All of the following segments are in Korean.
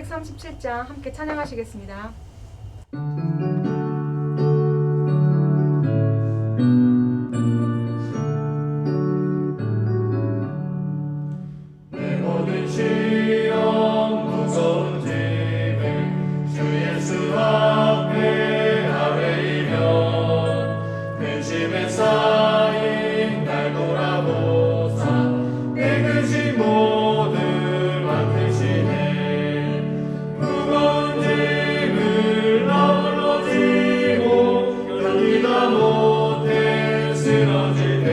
337장 함께 찬양하시겠습니다. 내 모든 시험 무서운 짐을 주 예수 앞에 아뢰이며 근심에 쌓인 날 돌아보사 내 근심 모두 맡으시네. 무거운 짐을 나 홀로 지고 견디다 못해 쓰러질 때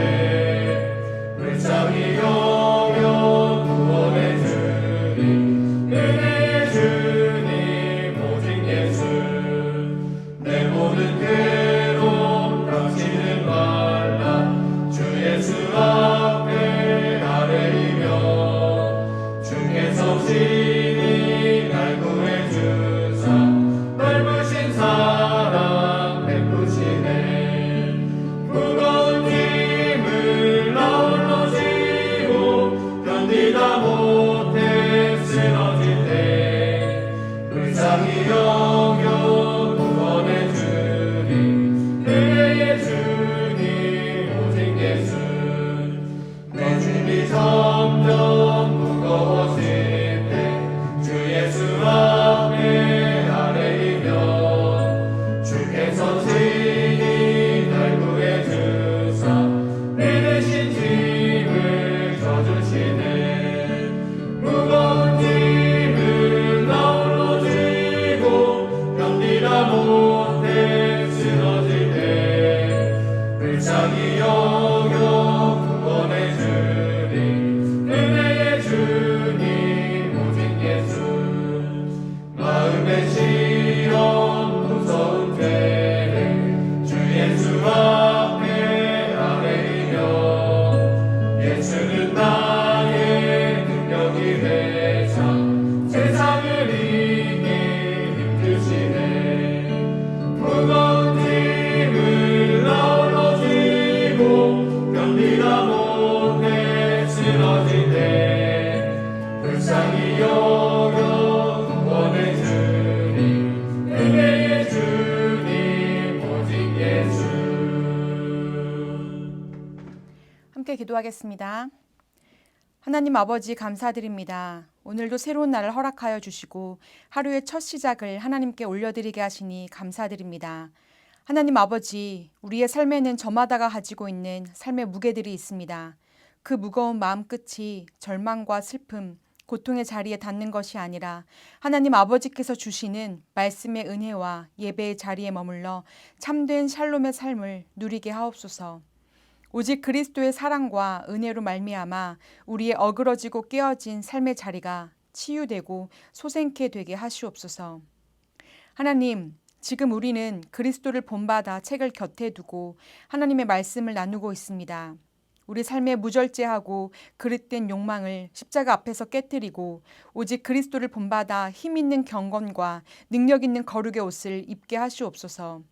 불쌍히 여겨 구원의 주님 은혜의 주님 오직 예수 내 모든 괴로움 당신은 말라 주 예수 앞에 아뢰이며 주께서 친히 날 구해주사 넓으신 사랑 베푸시네. 무거운 짐을 나 홀로 지고 견디다 못해 쓰러질 때 불쌍히 여겨 구원의 주님 은혜의 주님 오직 예수 내 짐이 점점 무거워질 때 주 예수 앞에 아뢰이며 주께서 친히 날 구해주사 내 대신 짐을 져주시네. 무거운 짐을 나 홀로 지고 견디다 못해 쓰러질 때 불쌍히 여겨 구원의 주님 은혜의 주님 오직 예수 마음의 시험 무서운 죄를 주 예수 앞에 아뢰이며 예수는 나의 능력이 되사 세상을 이길 힘주시네. 무거운 짐을 나 홀로 지고 견디다 못해 쓰러질 때 불쌍히 여겨 구원의 주님 은혜의 주님 오직 예수. 함께 기도하겠습니다. 하나님 아버지 감사드립니다. 오늘도 새로운 날을 허락하여 주시고 하루의 첫 시작을 하나님께 올려드리게 하시니 감사드립니다. 하나님 아버지, 우리의 삶에는 저마다가 가지고 있는 삶의 무게들이 있습니다. 그 무거운 마음 끝이 절망과 슬픔, 고통의 자리에 닿는 것이 아니라 하나님 아버지께서 주시는 말씀의 은혜와 예배의 자리에 머물러 참된 샬롬의 삶을 누리게 하옵소서. 오직 그리스도의 사랑과 은혜로 말미암아 우리의 어그러지고 깨어진 삶의 자리가 치유되고 소생케 되게 하시옵소서. 하나님, 지금 우리는 그리스도를 본받아 책을 곁에 두고 하나님의 말씀을 나누고 있습니다. 우리 삶에 무절제하고 그릇된 욕망을 십자가 앞에서 깨뜨리고 오직 그리스도를 본받아 힘 있는 경건과 능력 있는 거룩의 옷을 입게 하시옵소서.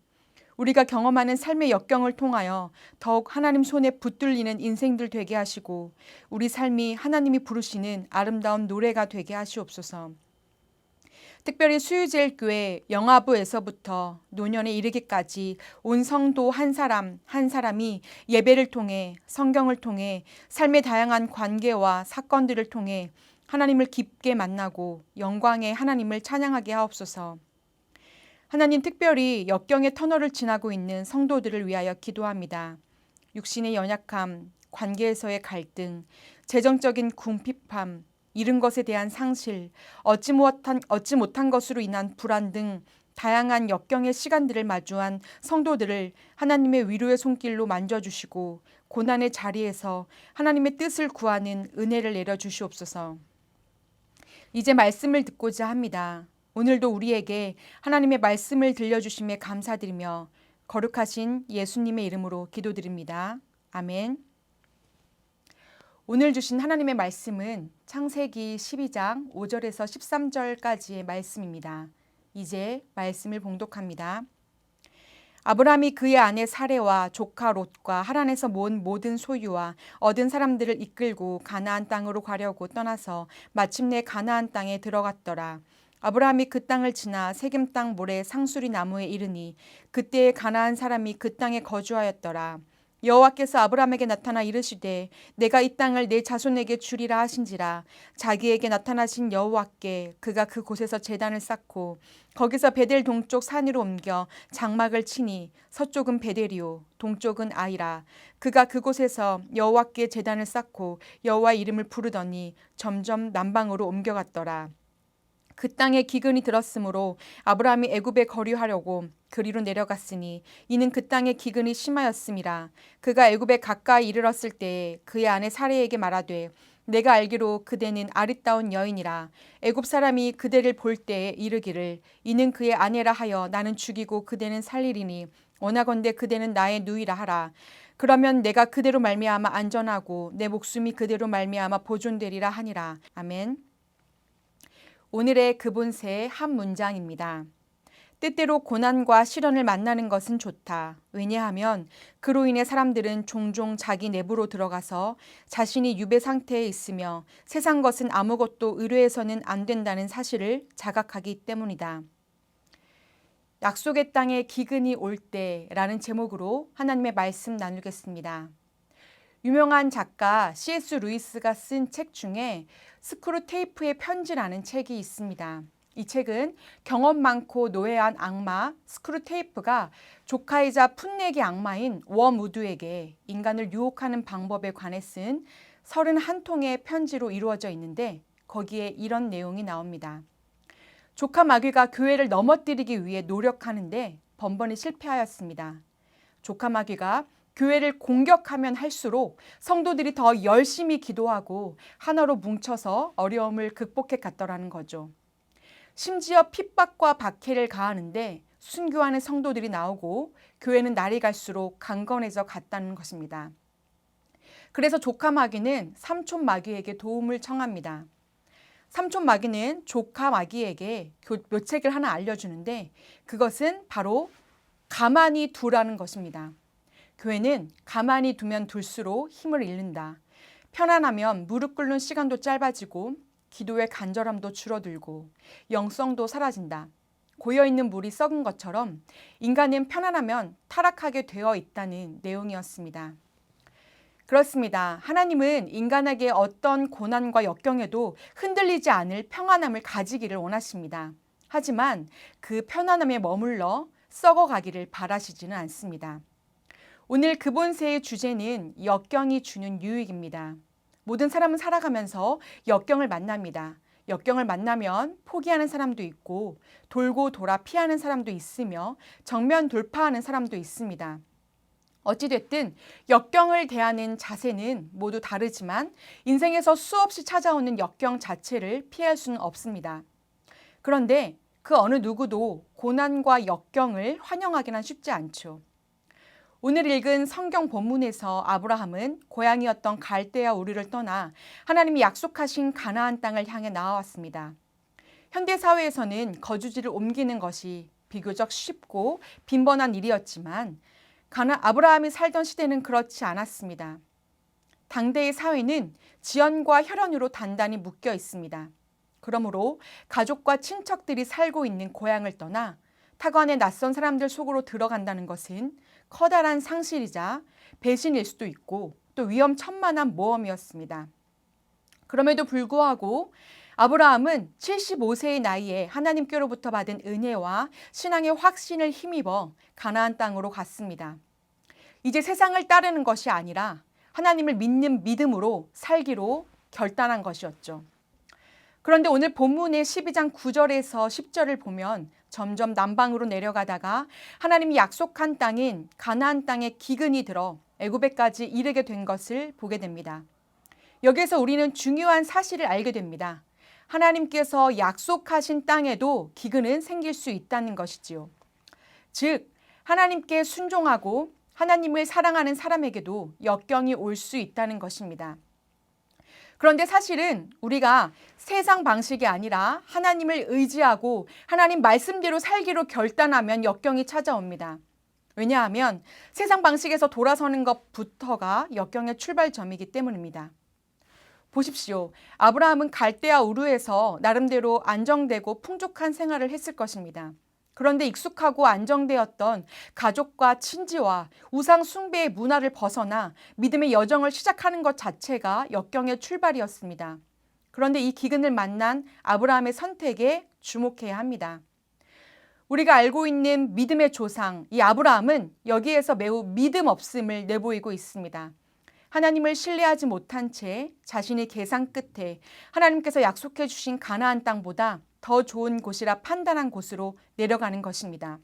우리가 경험하는 삶의 역경을 통하여 더욱 하나님 손에 붙들리는 인생들 되게 하시고 우리 삶이 하나님이 부르시는 아름다운 노래가 되게 하시옵소서. 특별히 수유제일교회 영아부에서부터 노년에 이르기까지 온 성도 한 사람 한 사람이 예배를 통해 성경을 통해 삶의 다양한 관계와 사건들을 통해 하나님을 깊게 만나고 영광의 하나님을 찬양하게 하옵소서. 하나님, 특별히 역경의 터널을 지나고 있는 성도들을 위하여 기도합니다. 육신의 연약함, 관계에서의 갈등, 재정적인 궁핍함, 잃은 것에 대한 상실, 얻지 못한 것으로 인한 불안 등 다양한 역경의 시간들을 마주한 성도들을 하나님의 위로의 손길로 만져주시고 고난의 자리에서 하나님의 뜻을 구하는 은혜를 내려주시옵소서. 이제 말씀을 듣고자 합니다. 오늘도 우리에게 하나님의 말씀을 들려주심에 감사드리며 거룩하신 예수님의 이름으로 기도드립니다. 아멘. 오늘 주신 하나님의 말씀은 창세기 12장 5절에서 13절까지의 말씀입니다. 이제 말씀을 봉독합니다. 아브라함이 그의 아내 사레와 조카 롯과 하란에서 모은 모든 소유와 얻은 사람들을 이끌고 가나안 땅으로 가려고 떠나서 마침내 가나안 땅에 들어갔더라. 아브라함이 그 땅을 지나 세겜 땅 모래 상수리 나무에 이르니 그때에 가나안 사람이 그 땅에 거주하였더라. 여호와께서 아브라함에게 나타나 이르시되 내가 이 땅을 내 자손에게 주리라 하신지라. 자기에게 나타나신 여호와께 그가 그곳에서 제단을 쌓고 거기서 베델 동쪽 산으로 옮겨 장막을 치니 서쪽은 베델이요 동쪽은 아이라. 그가 그곳에서 여호와께 제단을 쌓고 여호와의 이름을 부르더니 점점 남방으로 옮겨갔더라. 그 땅에 기근이 들었으므로 아브라함이 애굽에 거류하려고 그리로 내려갔으니 이는 그 땅에 기근이 심하였음이라. 그가 애굽에 가까이 이르렀을 때에 그의 아내 사레에게 말하되 내가 알기로 그대는 아리따운 여인이라. 애굽 사람이 그대를 볼 때에 이르기를 이는 그의 아내라 하여 나는 죽이고 그대는 살리리니 원하건대 그대는 나의 누이라 하라. 그러면 내가 그대로 말미암아 안전하고 내 목숨이 그대로 말미암아 보존되리라 하니라. 아멘. 오늘의 그본세의 한 문장입니다. 때때로 고난과 시련을 만나는 것은 좋다. 왜냐하면 그로 인해 사람들은 종종 자기 내부로 들어가서 자신이 유배 상태에 있으며 세상 것은 아무것도 의뢰해서는 안 된다는 사실을 자각하기 때문이다. 약속의 땅에 기근이 올 때라는 제목으로 하나님의 말씀 나누겠습니다. 유명한 작가 C.S. 루이스가 쓴 책 중에 스크루테이프의 편지라는 책이 있습니다. 이 책은 경험 많고 노예한 악마 스크루테이프가 조카이자 풋내기 악마인 워무드에게 인간을 유혹하는 방법에 관해 쓴 31통의 편지로 이루어져 있는데 거기에 이런 내용이 나옵니다. 조카 마귀가 교회를 넘어뜨리기 위해 노력하는데 번번이 실패하였습니다. 조카 마귀가 교회를 공격하면 할수록 성도들이 더 열심히 기도하고 하나로 뭉쳐서 어려움을 극복해 갔더라는 거죠. 심지어 핍박과 박해를 가하는데 순교하는 성도들이 나오고 교회는 날이 갈수록 강건해져 갔다는 것입니다. 그래서 조카 마귀는 삼촌 마귀에게 도움을 청합니다. 삼촌 마귀는 조카 마귀에게 묘책을 하나 알려주는데 그것은 바로 가만히 두라는 것입니다. 교회는 가만히 두면 둘수록 힘을 잃는다. 편안하면 무릎 꿇는 시간도 짧아지고 기도의 간절함도 줄어들고 영성도 사라진다. 고여있는 물이 썩은 것처럼 인간은 편안하면 타락하게 되어 있다는 내용이었습니다. 그렇습니다. 하나님은 인간에게 어떤 고난과 역경에도 흔들리지 않을 평안함을 가지기를 원하십니다. 하지만 그 편안함에 머물러 썩어가기를 바라시지는 않습니다. 오늘 그본세의 주제는 역경이 주는 유익입니다. 모든 사람은 살아가면서 역경을 만납니다. 역경을 만나면 포기하는 사람도 있고 돌고 돌아 피하는 사람도 있으며 정면 돌파하는 사람도 있습니다. 어찌됐든 역경을 대하는 자세는 모두 다르지만 인생에서 수없이 찾아오는 역경 자체를 피할 수는 없습니다. 그런데 그 어느 누구도 고난과 역경을 환영하기는 쉽지 않죠. 오늘 읽은 성경 본문에서 아브라함은 고향이었던 갈대아 우르를 떠나 하나님이 약속하신 가나안 땅을 향해 나아왔습니다. 현대 사회에서는 거주지를 옮기는 것이 비교적 쉽고 빈번한 일이었지만 아브라함이 살던 시대는 그렇지 않았습니다. 당대의 사회는 지연과 혈연으로 단단히 묶여 있습니다. 그러므로 가족과 친척들이 살고 있는 고향을 떠나 타관의 낯선 사람들 속으로 들어간다는 것은 커다란 상실이자 배신일 수도 있고 또 위험천만한 모험이었습니다. 그럼에도 불구하고 아브라함은 75세의 나이에 하나님께로부터 받은 은혜와 신앙의 확신을 힘입어 가나안 땅으로 갔습니다. 이제 세상을 따르는 것이 아니라 하나님을 믿는 믿음으로 살기로 결단한 것이었죠. 그런데 오늘 본문의 12장 9절에서 10절을 보면 점점 남방으로 내려가다가 하나님이 약속한 땅인 가나안 땅에 기근이 들어 애굽에까지 이르게 된 것을 보게 됩니다. 여기에서 우리는 중요한 사실을 알게 됩니다. 하나님께서 약속하신 땅에도 기근은 생길 수 있다는 것이지요. 즉 하나님께 순종하고 하나님을 사랑하는 사람에게도 역경이 올 수 있다는 것입니다. 그런데 사실은 우리가 세상 방식이 아니라 하나님을 의지하고 하나님 말씀대로 살기로 결단하면 역경이 찾아옵니다. 왜냐하면 세상 방식에서 돌아서는 것부터가 역경의 출발점이기 때문입니다. 보십시오. 아브라함은 갈대아 우르에서 나름대로 안정되고 풍족한 생활을 했을 것입니다. 그런데 익숙하고 안정되었던 가족과 친지와 우상 숭배의 문화를 벗어나 믿음의 여정을 시작하는 것 자체가 역경의 출발이었습니다. 그런데 이 기근을 만난 아브라함의 선택에 주목해야 합니다. 우리가 알고 있는 믿음의 조상, 이 아브라함은 여기에서 매우 믿음 없음을 내보이고 있습니다. 하나님을 신뢰하지 못한 채 자신의 계산 끝에 하나님께서 약속해 주신 가나안 땅보다 더 좋은 곳이라 판단한 곳으로 내려가는 것입니다.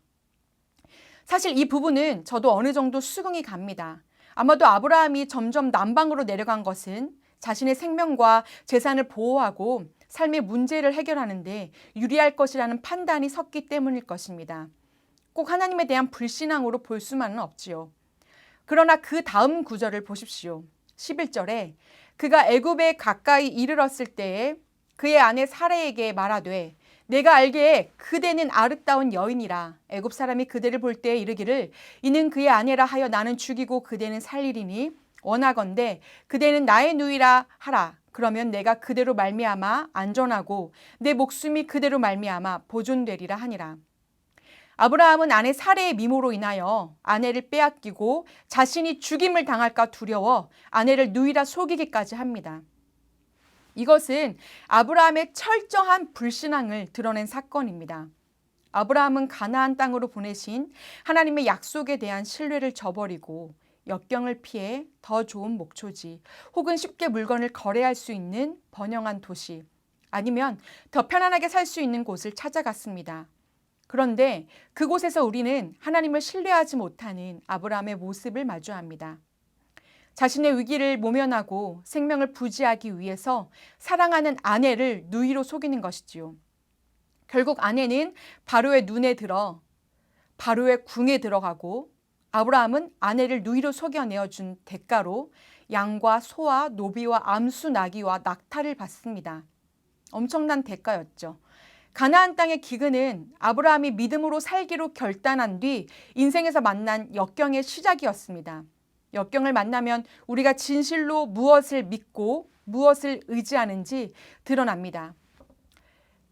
사실 이 부분은 저도 어느 정도 수긍이 갑니다. 아마도 아브라함이 점점 남방으로 내려간 것은 자신의 생명과 재산을 보호하고 삶의 문제를 해결하는데 유리할 것이라는 판단이 섰기 때문일 것입니다. 꼭 하나님에 대한 불신앙으로 볼 수만은 없지요. 그러나 그 다음 구절을 보십시오. 11절에 그가 애굽에 가까이 이르렀을 때에 그의 아내 사레에게 말하되 내가 알기에 그대는 아름다운 여인이라 애굽 사람이 그대를 볼 때에 이르기를 이는 그의 아내라 하여 나는 죽이고 그대는 살리리니 원하건대 그대는 나의 누이라 하라. 그러면 내가 그대로 말미암아 안전하고 내 목숨이 그대로 말미암아 보존되리라 하니라. 아브라함은 아내 사레의 미모로 인하여 아내를 빼앗기고 자신이 죽임을 당할까 두려워 아내를 누이라 속이기까지 합니다. 이것은 아브라함의 철저한 불신앙을 드러낸 사건입니다. 아브라함은 가나안 땅으로 보내신 하나님의 약속에 대한 신뢰를 저버리고 역경을 피해 더 좋은 목초지 혹은 쉽게 물건을 거래할 수 있는 번영한 도시 아니면 더 편안하게 살 수 있는 곳을 찾아갔습니다. 그런데 그곳에서 우리는 하나님을 신뢰하지 못하는 아브라함의 모습을 마주합니다. 자신의 위기를 모면하고 생명을 부지하기 위해서 사랑하는 아내를 누이로 속이는 것이지요. 결국 아내는 바로의 눈에 들어 바로의 궁에 들어가고 아브라함은 아내를 누이로 속여내어준 대가로 양과 소와 노비와 암수 나귀와 낙타를 받습니다. 엄청난 대가였죠. 가나안 땅의 기근은 아브라함이 믿음으로 살기로 결단한 뒤 인생에서 만난 역경의 시작이었습니다. 역경을 만나면 우리가 진실로 무엇을 믿고 무엇을 의지하는지 드러납니다.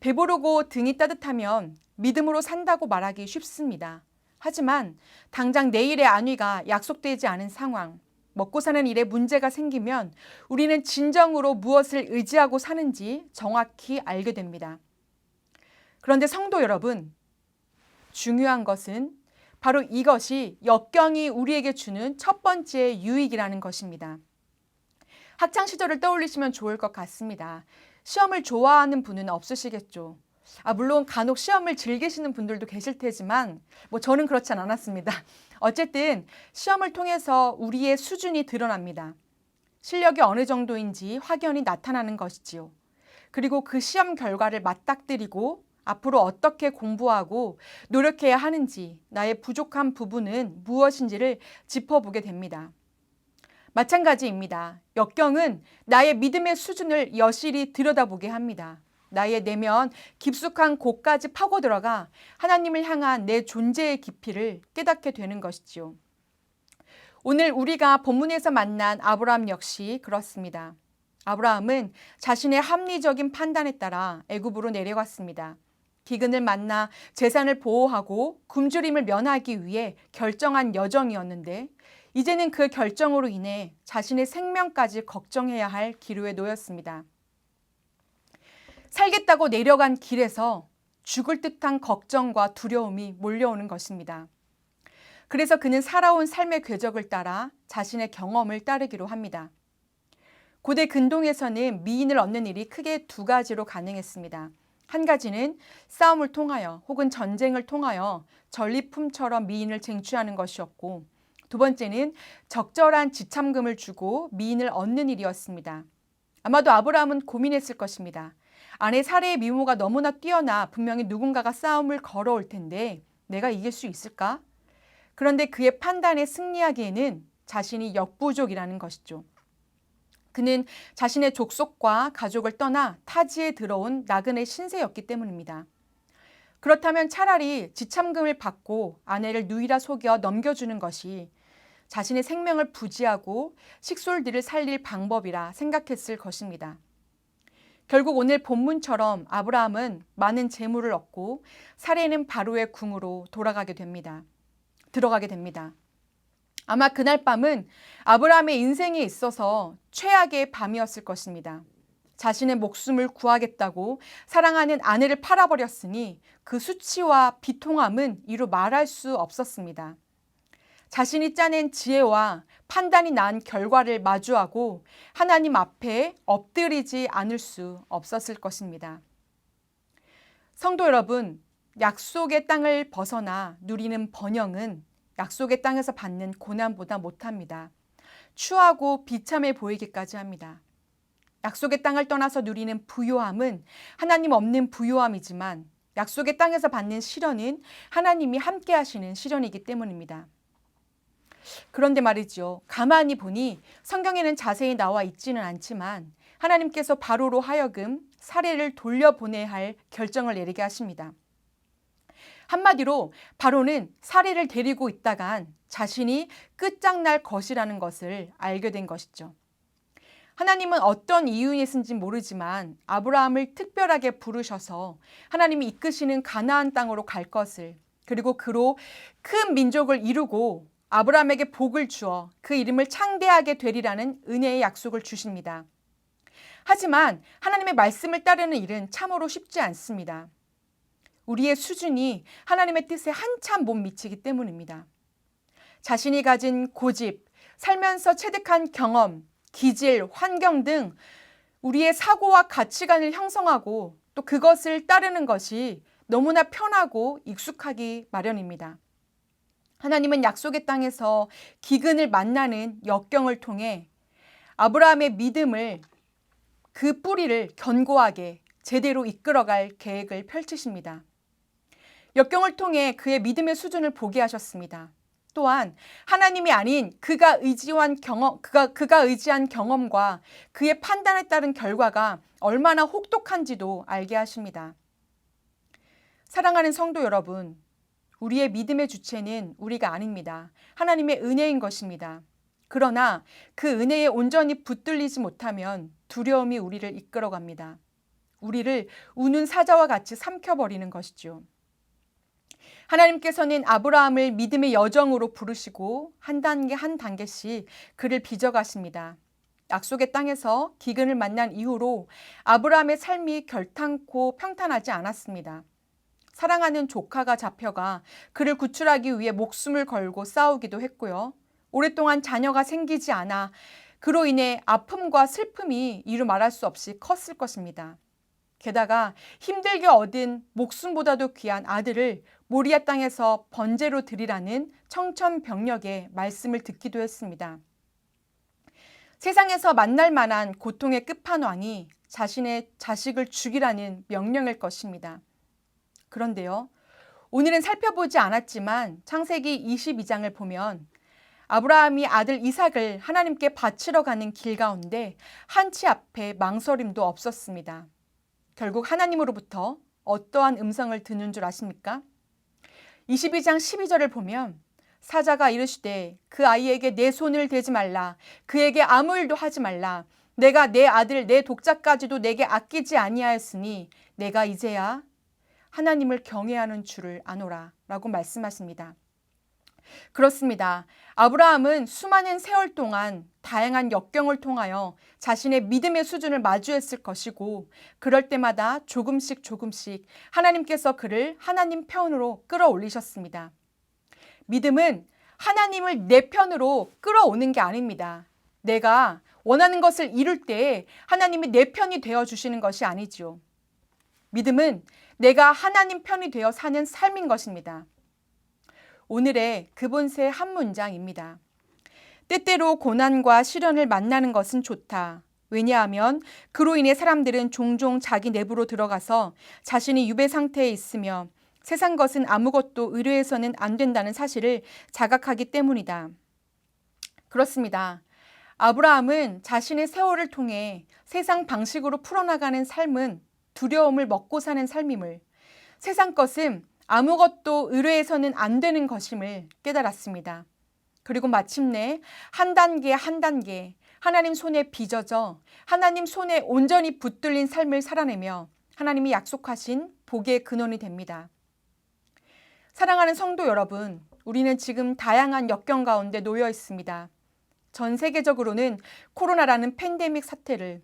배부르고 등이 따뜻하면 믿음으로 산다고 말하기 쉽습니다. 하지만 당장 내일의 안위가 약속되지 않은 상황, 먹고 사는 일에 문제가 생기면 우리는 진정으로 무엇을 의지하고 사는지 정확히 알게 됩니다. 그런데 성도 여러분, 중요한 것은 바로 이것이 역경이 우리에게 주는 첫 번째 유익이라는 것입니다. 학창 시절을 떠올리시면 좋을 것 같습니다. 시험을 좋아하는 분은 없으시겠죠. 물론 간혹 시험을 즐기시는 분들도 계실 테지만 저는 그렇진 않았습니다. 어쨌든 시험을 통해서 우리의 수준이 드러납니다. 실력이 어느 정도인지 확연히 나타나는 것이지요. 그리고 그 시험 결과를 맞닥뜨리고 앞으로 어떻게 공부하고 노력해야 하는지, 나의 부족한 부분은 무엇인지를 짚어보게 됩니다. 마찬가지입니다. 역경은 나의 믿음의 수준을 여실히 들여다보게 합니다. 나의 내면 깊숙한 곳까지 파고 들어가 하나님을 향한 내 존재의 깊이를 깨닫게 되는 것이지요. 오늘 우리가 본문에서 만난 아브라함 역시 그렇습니다. 아브라함은 자신의 합리적인 판단에 따라 애굽으로 내려갔습니다. 기근을 만나 재산을 보호하고 굶주림을 면하기 위해 결정한 여정이었는데 이제는 그 결정으로 인해 자신의 생명까지 걱정해야 할 기로에 놓였습니다. 살겠다고 내려간 길에서 죽을 듯한 걱정과 두려움이 몰려오는 것입니다. 그래서 그는 살아온 삶의 궤적을 따라 자신의 경험을 따르기로 합니다. 고대 근동에서는 미인을 얻는 일이 크게 두 가지로 가능했습니다. 한 가지는 싸움을 통하여 혹은 전쟁을 통하여 전리품처럼 미인을 쟁취하는 것이었고 두 번째는 적절한 지참금을 주고 미인을 얻는 일이었습니다. 아마도 아브라함은 고민했을 것입니다. 아내 사레의 미모가 너무나 뛰어나 분명히 누군가가 싸움을 걸어올 텐데 내가 이길 수 있을까? 그런데 그의 판단에 승리하기에는 자신이 역부족이라는 것이죠. 그는 자신의 족속과 가족을 떠나 타지에 들어온 나그네 신세였기 때문입니다. 그렇다면 차라리 지참금을 받고 아내를 누이라 속여 넘겨주는 것이 자신의 생명을 부지하고 식솔들을 살릴 방법이라 생각했을 것입니다. 결국 오늘 본문처럼 아브라함은 많은 재물을 얻고 사례는 바로의 궁으로 들어가게 됩니다. 아마 그날 밤은 아브라함의 인생에 있어서 최악의 밤이었을 것입니다. 자신의 목숨을 구하겠다고 사랑하는 아내를 팔아버렸으니 그 수치와 비통함은 이루 말할 수 없었습니다. 자신이 짜낸 지혜와 판단이 난 결과를 마주하고 하나님 앞에 엎드리지 않을 수 없었을 것입니다. 성도 여러분, 약속의 땅을 벗어나 누리는 번영은 약속의 땅에서 받는 고난보다 못합니다. 추하고 비참해 보이기까지 합니다. 약속의 땅을 떠나서 누리는 부요함은 하나님 없는 부요함이지만 약속의 땅에서 받는 시련은 하나님이 함께 하시는 시련이기 때문입니다. 그런데 말이죠. 가만히 보니 성경에는 자세히 나와 있지는 않지만 하나님께서 바로로 하여금 사례를 돌려보내야 할 결정을 내리게 하십니다. 한마디로 바로는 사례를 데리고 있다간 자신이 끝장날 것이라는 것을 알게 된 것이죠. 하나님은 어떤 이유에서인지 모르지만 아브라함을 특별하게 부르셔서 하나님이 이끄시는 가나안 땅으로 갈 것을, 그리고 그로 큰 민족을 이루고 아브라함에게 복을 주어 그 이름을 창대하게 되리라는 은혜의 약속을 주십니다. 하지만 하나님의 말씀을 따르는 일은 참으로 쉽지 않습니다. 우리의 수준이 하나님의 뜻에 한참 못 미치기 때문입니다. 자신이 가진 고집, 살면서 체득한 경험, 기질, 환경 등 우리의 사고와 가치관을 형성하고 또 그것을 따르는 것이 너무나 편하고 익숙하기 마련입니다. 하나님은 약속의 땅에서 기근을 만나는 역경을 통해 아브라함의 믿음을, 그 뿌리를 견고하게 제대로 이끌어갈 계획을 펼치십니다. 역경을 통해 그의 믿음의 수준을 보게 하셨습니다. 또한 하나님이 아닌 그가 의지한 경험과 그의 판단에 따른 결과가 얼마나 혹독한지도 알게 하십니다. 사랑하는 성도 여러분, 우리의 믿음의 주체는 우리가 아닙니다. 하나님의 은혜인 것입니다. 그러나 그 은혜에 온전히 붙들리지 못하면 두려움이 우리를 이끌어갑니다. 우리를 우는 사자와 같이 삼켜버리는 것이죠. 하나님께서는 아브라함을 믿음의 여정으로 부르시고 한 단계 한 단계씩 그를 빚어가십니다. 약속의 땅에서 기근을 만난 이후로 아브라함의 삶이 결탄코 평탄하지 않았습니다. 사랑하는 조카가 잡혀가 그를 구출하기 위해 목숨을 걸고 싸우기도 했고요. 오랫동안 자녀가 생기지 않아 그로 인해 아픔과 슬픔이 이루 말할 수 없이 컸을 것입니다. 게다가 힘들게 얻은 목숨보다도 귀한 아들을 모리아 땅에서 번제로 드리라는 청천벽력의 말씀을 듣기도 했습니다. 세상에서 만날 만한 고통의 끝판왕이 자신의 자식을 죽이라는 명령일 것입니다. 그런데요, 오늘은 살펴보지 않았지만 창세기 22장을 보면 아브라함이 아들 이삭을 하나님께 바치러 가는 길 가운데 한치 앞에 망설임도 없었습니다. 결국 하나님으로부터 어떠한 음성을 듣는 줄 아십니까? 22장 12절을 보면 사자가 이르시되 그 아이에게 내 손을 대지 말라, 그에게 아무 일도 하지 말라, 내가 내 아들 내 독자까지도 내게 아끼지 아니하였으니 내가 이제야 하나님을 경외하는 줄을 아노라 라고 말씀하십니다. 그렇습니다. 아브라함은 수많은 세월 동안 다양한 역경을 통하여 자신의 믿음의 수준을 마주했을 것이고 그럴 때마다 조금씩 하나님께서 그를 하나님 편으로 끌어올리셨습니다. 믿음은 하나님을 내 편으로 끌어오는 게 아닙니다. 내가 원하는 것을 이룰 때 하나님이 내 편이 되어주시는 것이 아니죠. 믿음은 내가 하나님 편이 되어 사는 삶인 것입니다. 오늘의 그본세 한 문장입니다. 때때로 고난과 시련을 만나는 것은 좋다. 왜냐하면 그로 인해 사람들은 종종 자기 내부로 들어가서 자신이 유배 상태에 있으며 세상 것은 아무것도 의뢰해서는 안 된다는 사실을 자각하기 때문이다. 그렇습니다. 아브라함은 자신의 세월을 통해 세상 방식으로 풀어나가는 삶은 두려움을 먹고 사는 삶임을, 세상 것은 아무것도 의뢰해서는 안 되는 것임을 깨달았습니다. 그리고 마침내 한 단계 한 단계 하나님 손에 빚어져 하나님 손에 온전히 붙들린 삶을 살아내며 하나님이 약속하신 복의 근원이 됩니다. 사랑하는 성도 여러분, 우리는 지금 다양한 역경 가운데 놓여 있습니다. 전 세계적으로는 코로나라는 팬데믹 사태를,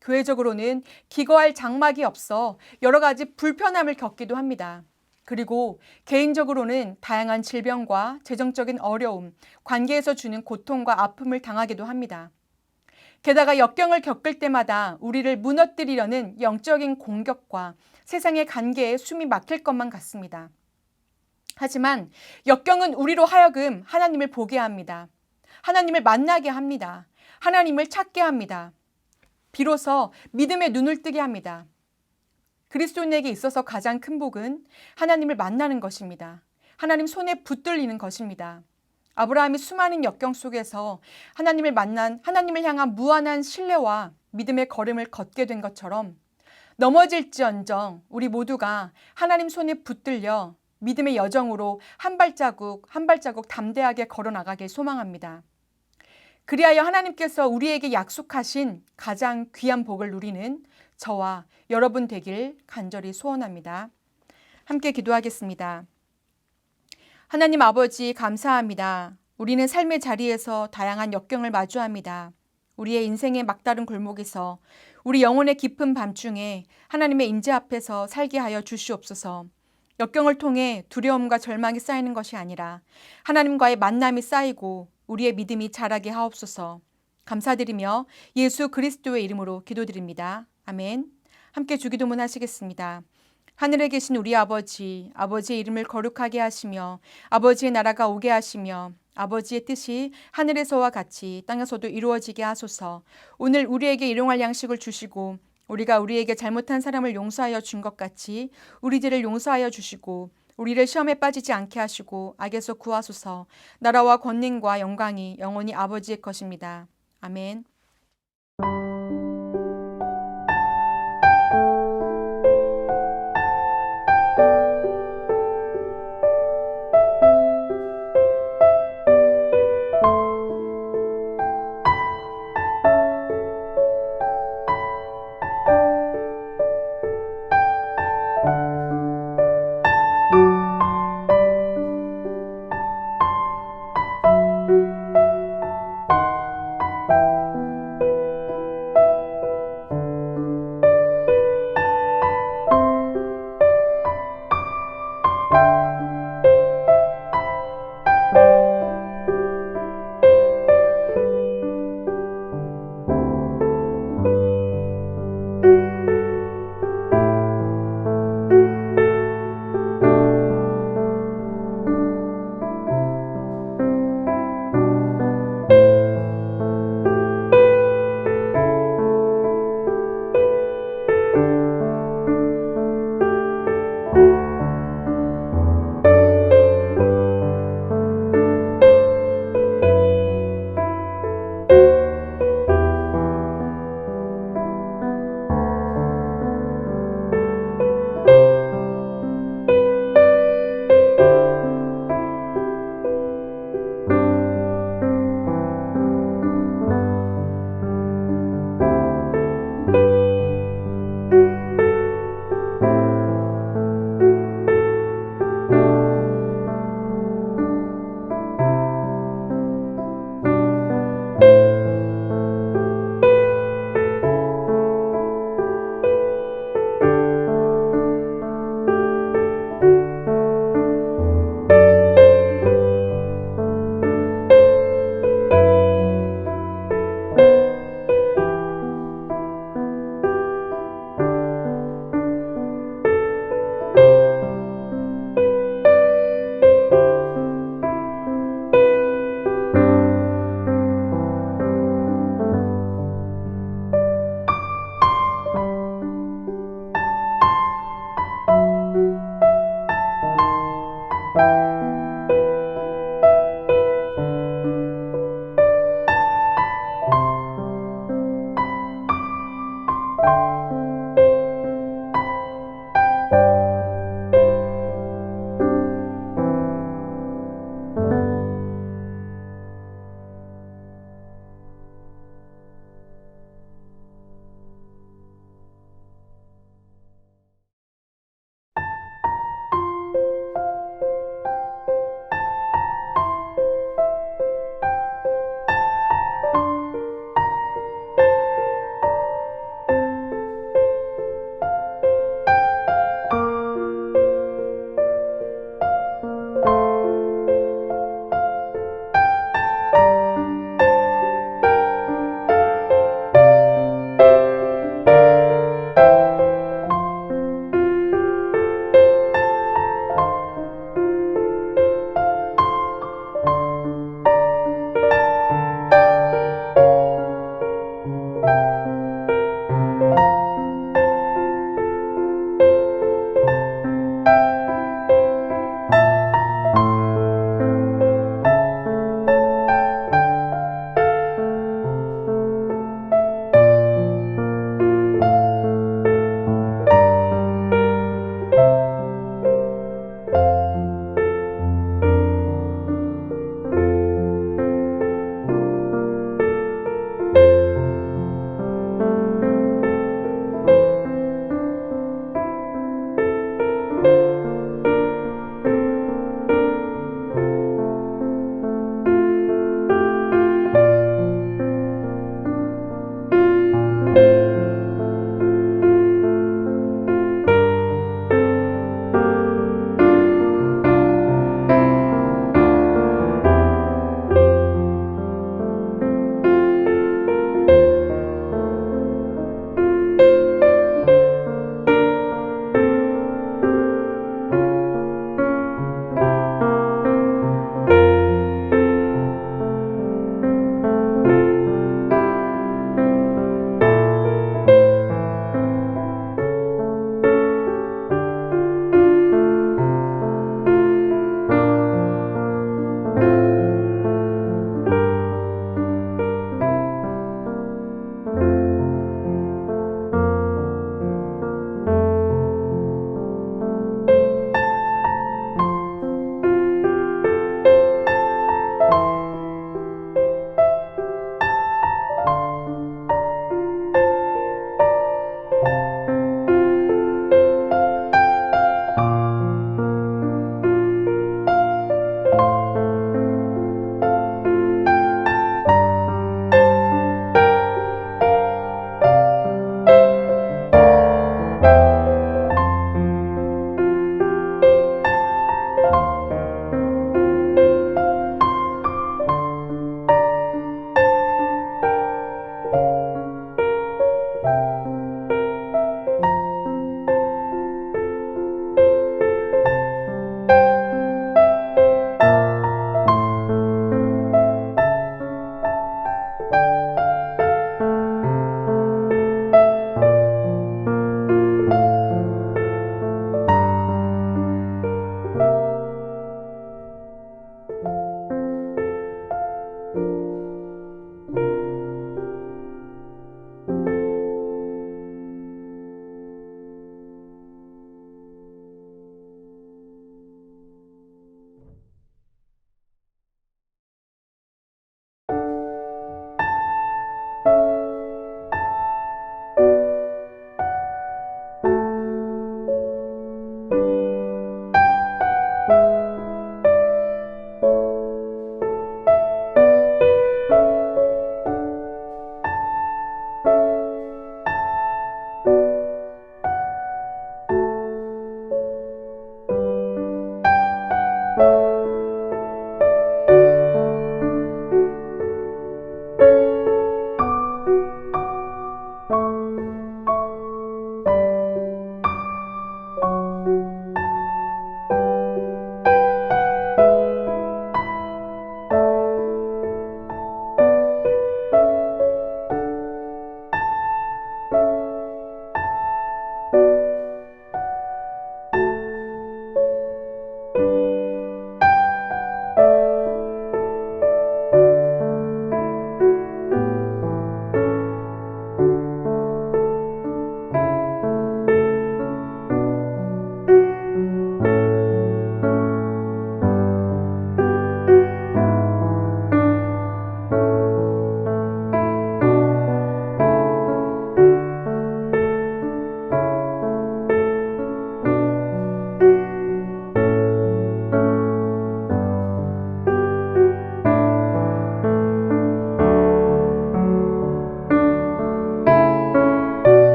교회적으로는 기거할 장막이 없어 여러 가지 불편함을 겪기도 합니다. 그리고 개인적으로는 다양한 질병과 재정적인 어려움, 관계에서 주는 고통과 아픔을 당하기도 합니다. 게다가 역경을 겪을 때마다 우리를 무너뜨리려는 영적인 공격과 세상의 관계에 숨이 막힐 것만 같습니다. 하지만 역경은 우리로 하여금 하나님을 보게 합니다. 하나님을 만나게 합니다. 하나님을 찾게 합니다. 비로소 믿음의 눈을 뜨게 합니다. 그리스도인에게 있어서 가장 큰 복은 하나님을 만나는 것입니다. 하나님 손에 붙들리는 것입니다. 아브라함이 수많은 역경 속에서 하나님을 향한 무한한 신뢰와 믿음의 걸음을 걷게 된 것처럼 넘어질지언정 우리 모두가 하나님 손에 붙들려 믿음의 여정으로 한 발자국 한 발자국 담대하게 걸어나가길 소망합니다. 그리하여 하나님께서 우리에게 약속하신 가장 귀한 복을 누리는 저와 여러분 되길 간절히 소원합니다. 함께 기도하겠습니다. 하나님 아버지 감사합니다. 우리는 삶의 자리에서 다양한 역경을 마주합니다. 우리의 인생의 막다른 골목에서 우리 영혼의 깊은 밤중에 하나님의 임재 앞에서 살게 하여 주시옵소서. 역경을 통해 두려움과 절망이 쌓이는 것이 아니라 하나님과의 만남이 쌓이고 우리의 믿음이 자라게 하옵소서. 감사드리며 예수 그리스도의 이름으로 기도드립니다. 아멘. 함께 주기도문 하시겠습니다. 하늘에 계신 우리 아버지, 아버지의 이름을 거룩하게 하시며 아버지의 나라가 오게 하시며 아버지의 뜻이 하늘에서와 같이 땅에서도 이루어지게 하소서. 오늘 우리에게 일용할 양식을 주시고 우리가 우리에게 잘못한 사람을 용서하여 준 것 같이 우리들을 용서하여 주시고 우리를 시험에 빠지지 않게 하시고 악에서 구하소서. 나라와 권능과 영광이 영원히 아버지의 것입니다. 아멘.